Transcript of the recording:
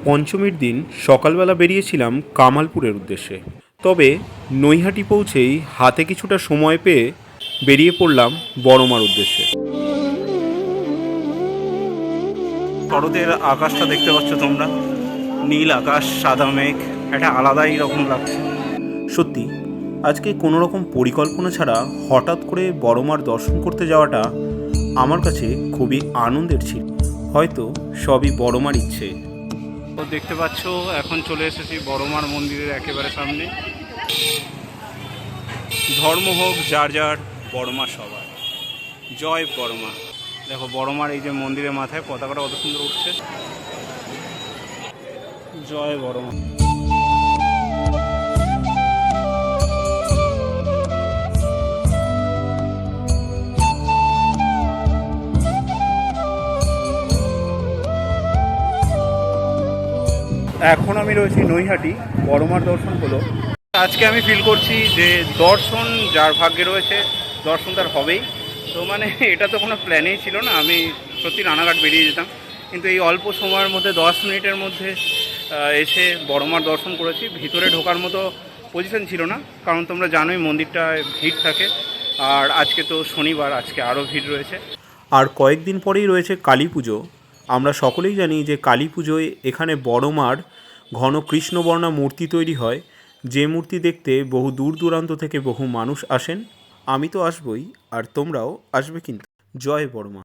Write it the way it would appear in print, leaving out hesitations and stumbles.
পঞ্চমীর দিন সকালবেলা বেরিয়েছিলাম কামালপুরের উদ্দেশ্যে। তবে নৈহাটি পৌঁছেই হাতে কিছুটা সময় পেয়ে বেরিয়ে পড়লাম বড়মার উদ্দেশ্যে। শরতের আকাশটা দেখতে পাচ্ছ তোমরা, নীল আকাশ, সাদা মেঘ, একটা আলাদাই রকম লাগছে। সত্যি আজকে কোনো রকম পরিকল্পনা ছাড়া হঠাৎ করে বড়মার দর্শন করতে যাওয়াটা আমার কাছে খুবই আনন্দের ছিল। হয়তো সবই বড়মার ইচ্ছে। তো দেখতে পাচ্ছ এখন চলে এসেছি বড়মার মন্দিরের একেবারে সামনে। ধর্ম হোক যার যার, বড়মা সবার। জয় বড়মা। দেখো বড়মার এই যে মন্দিরের মাথায় পতাকাটা কত সুন্দর উঠছে। জয় বড়মা। এখন আমি রয়েছি নৈহাটি, বড়মার দর্শন হলো। আজকে আমি ফিল করছি যে দর্শন যার ভাগ্যে রয়েছে দর্শন তার হবেই। তো মানে এটা তো কোনো প্ল্যানেই ছিল না, আমি সত্যি রানাঘাট বেরিয়ে যেতাম, কিন্তু এই অল্প সময়ের মধ্যে 10 মিনিটের মধ্যে এসে বড়মার দর্শন করেছি। ভিতরে ঢোকার মতো পজিশন ছিল না, কারণ তোমরা জানোই মন্দিরটায় ভিড় থাকে, আর আজকে তো শনিবার, আজকে আরও ভিড় রয়েছে। আর কয়েকদিন পরেই রয়েছে কালী পুজো। আমরা সকলেই জানি যে কালী পুজোয় এখানে বড়মার ঘন কৃষ্ণবর্ণা মূর্তি তৈরি হয়, যে মূর্তি দেখতে বহু দূর দূরান্ত থেকে বহু মানুষ আসেন। আমি তো আসবই, আর তোমরাও আসবে কিন্তু। জয় বড়মা।